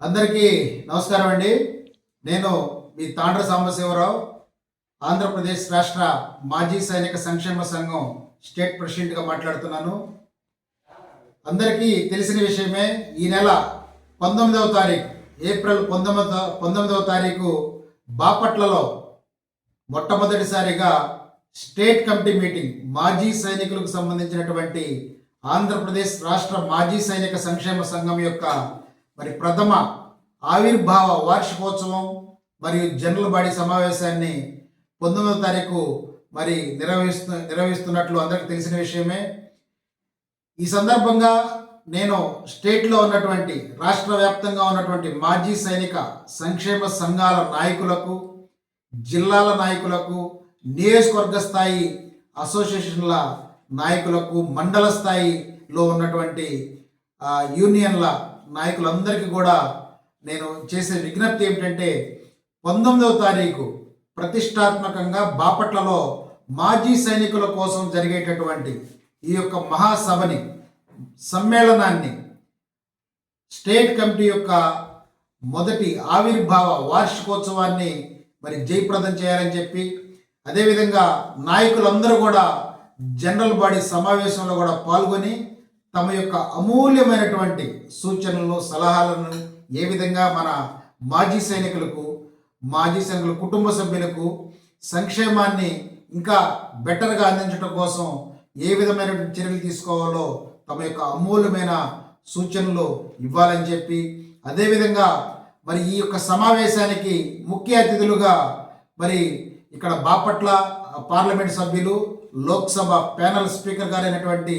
అందరికీ నమస్కారం అండి. నేను మీ తాండ్ర సాంబశివరావు, ఆంధ్రప్రదేశ్ రాష్ట్ర మాజీ సైనిక సంక్షేమ సంఘం స్టేట్ ప్రెసిడెంట్గా మాట్లాడుతున్నాను. అందరికీ తెలిసిన విషయమే, ఈ నెల 19వ తారీఖు ఏప్రిల్ 19వ తారీఖు బాపట్లలో మొట్టమొదటిసారిగా స్టేట్ కమిటీ మీటింగ్, మాజీ సైనికులకు సంబంధించినటువంటి ఆంధ్రప్రదేశ్ రాష్ట్ర మాజీ సైనిక సంక్షేమ సంఘం యొక్క ప్రథమ ఆవిర్భావ వార్షికోత్సవం మరియు జనరల్ బాడీ సమావేశాన్ని 19వ తారీఖు నిర్వహిస్తున్నట్లు అందరికీ తెలిసిన విషయమే. ఈ సందర్భంగా నేను స్టేట్లో ఉన్నటువంటి, రాష్ట్ర వ్యాప్తంగా ఉన్నటువంటి మాజీ సైనిక సంక్షేమ సంఘాల నాయకులకు, జిల్లాల నాయకులకు, నియోజకవర్గ స్థాయి అసోసియేషన్ల నాయకులకు, మండల స్థాయిలో ఉన్నటువంటి యూనియన్ల నాయకులందరికీ కూడా నేను చేసే విజ్ఞప్తి ఏమిటంటే, 19వ తారీఖు ప్రతిష్టాత్మకంగా బాపట్లలో మాజీ సైనికుల కోసం జరిగేటటువంటి ఈ యొక్క మహాసభని, సమ్మేళనాన్ని, స్టేట్ కమిటీ యొక్క మొదటి ఆవిర్భావ వార్షికోత్సవాన్ని జయప్రదం చేయాలని చెప్పి, అదేవిధంగా నాయకులందరూ కూడా జనరల్ బాడీ సమావేశంలో కూడా పాల్గొని తమ యొక్క అమూల్యమైనటువంటి సూచనలను, సలహాలను ఏ విధంగా మన మాజీ సైనికుల కుటుంబ సభ్యులకు సంక్షేమాన్ని ఇంకా బెటర్గా అందించడం కోసం ఏ విధమైన చర్యలు తీసుకోవాలో తమ యొక్క అమూల్యమైన సూచనలు ఇవ్వాలని చెప్పి, అదేవిధంగా ఈ యొక్క సమావేశానికి ముఖ్య అతిథులుగా ఇక్కడ బాపట్ల పార్లమెంట్ సభ్యులు, లోక్సభ ప్యానల్ స్పీకర్ గారైనటువంటి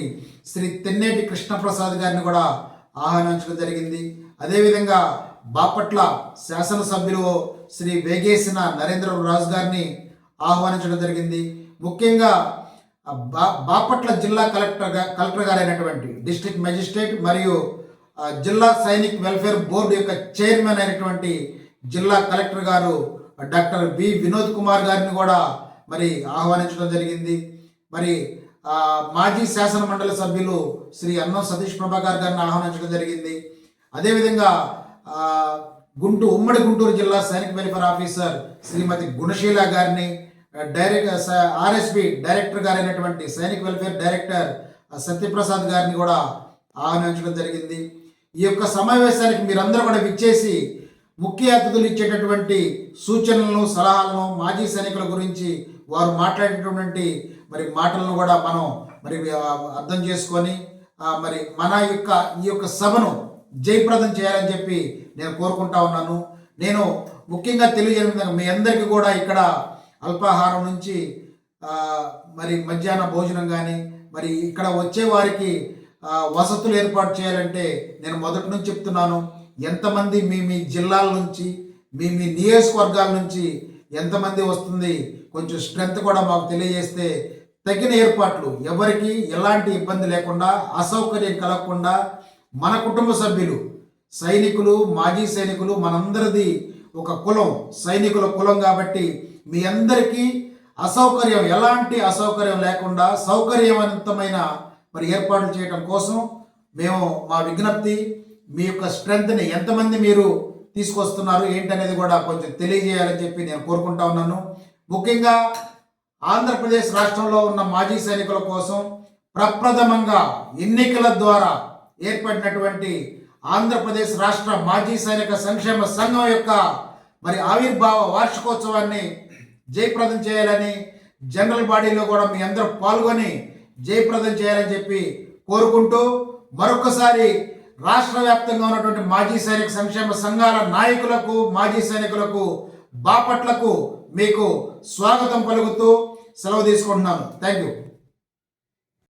శ్రీ తెన్నేటి కృష్ణప్రసాద్ గారిని కూడా ఆహ్వానించడం జరిగింది. అదేవిధంగా బాపట్ల శాసనసభ్యులు శ్రీ వేగేసిన నరేంద్ర రాజు గారిని ఆహ్వానించడం జరిగింది. ముఖ్యంగా బాపట్ల జిల్లా కలెక్టర్ గారైనటువంటి డిస్ట్రిక్ట్ మెజిస్ట్రేట్ మరియు జిల్లా సైనిక్ వెల్ఫేర్ బోర్డు యొక్క చైర్మన్ అయినటువంటి జిల్లా కలెక్టర్ గారు డాక్టర్ బి వినోద్ కుమార్ గారిని కూడా ఆహ్వానించడం జరిగింది. మాజీ శాసన మండలి సభ్యులు శ్రీ అన్నం సతీష్ ప్రభాకర్ గారిని ఆహ్వానించడం జరిగింది. అదేవిధంగా ఉమ్మడి గుంటూరు జిల్లా సైనిక్ వెల్ఫేర్ ఆఫీసర్ శ్రీమతి గుణశీల గారిని, ఆర్ఎస్పి డైరెక్టర్ గారైనటువంటి సైనిక్ వెల్ఫేర్ డైరెక్టర్ సత్యప్రసాద్ గారిని కూడా ఆహ్వానించడం జరిగింది. ఈ యొక్క సమావేశానికి మీరందరూ కూడా విచ్చేసి ముఖ్య అతిథులు ఇచ్చేటటువంటి సూచనలను, సలహాలను, మాజీ సైనికుల గురించి వారు మాట్లాడేటటువంటి మాటలను కూడా మనం అర్థం చేసుకొని మన యొక్క ఈ యొక్క సభను జయప్రదం చేయాలని చెప్పి నేను కోరుకుంటా ఉన్నాను. నేను ముఖ్యంగా తెలియజేయడం, మీ అందరికీ కూడా ఇక్కడ అల్పాహారం నుంచి మధ్యాహ్న భోజనం కానీ ఇక్కడ వచ్చే వారికి వసతులు ఏర్పాటు చేయాలంటే నేను మొదటి నుంచి చెప్తున్నాను, ఎంతమంది మీ జిల్లాల నుంచి, మీ నియోజకవర్గాల నుంచి ఎంతమంది వస్తుంది, కొంచెం స్ట్రెంత్ కూడా మాకు తెలియజేస్తే తగిన ఏర్పాట్లు, ఎవరికి ఎలాంటి ఇబ్బంది లేకుండా, అసౌకర్యం కలగకుండా, మన కుటుంబ సభ్యులు, సైనికులు, మాజీ సైనికులు, మనందరిది ఒక కులం, సైనికుల కులం కాబట్టి మీ అందరికీ ఎలాంటి అసౌకర్యం లేకుండా సౌకర్యవంతమైన ఏర్పాట్లు చేయడం కోసం మేము మా విజ్ఞప్తి, మీ యొక్క స్ట్రెంత్ని ఎంతమంది మీరు తీసుకొస్తున్నారు ఏంటనేది కూడా కొంచెం తెలియజేయాలని చెప్పి నేను కోరుకుంటా ఉన్నాను. ముఖ్యంగా ఆంధ్రప్రదేశ్ రాష్ట్రంలో ఉన్న మాజీ సైనికుల కోసం ప్రప్రథమంగా ఎన్నికల ద్వారా ఏర్పడినటువంటి ఆంధ్రప్రదేశ్ రాష్ట్ర మాజీ సైనిక సంక్షేమ సంఘం యొక్క ఆవిర్భావ వార్షికోత్సవాన్ని జయప్రదం చేయాలని, జనరల్ బాడీలో కూడా మీ అందరూ పాల్గొని జయప్రదం చేయాలని చెప్పి కోరుకుంటూ, మరొకసారి రాష్ట్ర వ్యాప్తంగా ఉన్నటువంటి మాజీ సైనిక సంక్షేమ సంఘాల నాయకులకు, మాజీ సైనికులకు, బాపట్లకు మీకు స్వాగతం పలుకుతూ సెలవు తీసుకుంటున్నాను. Thank you.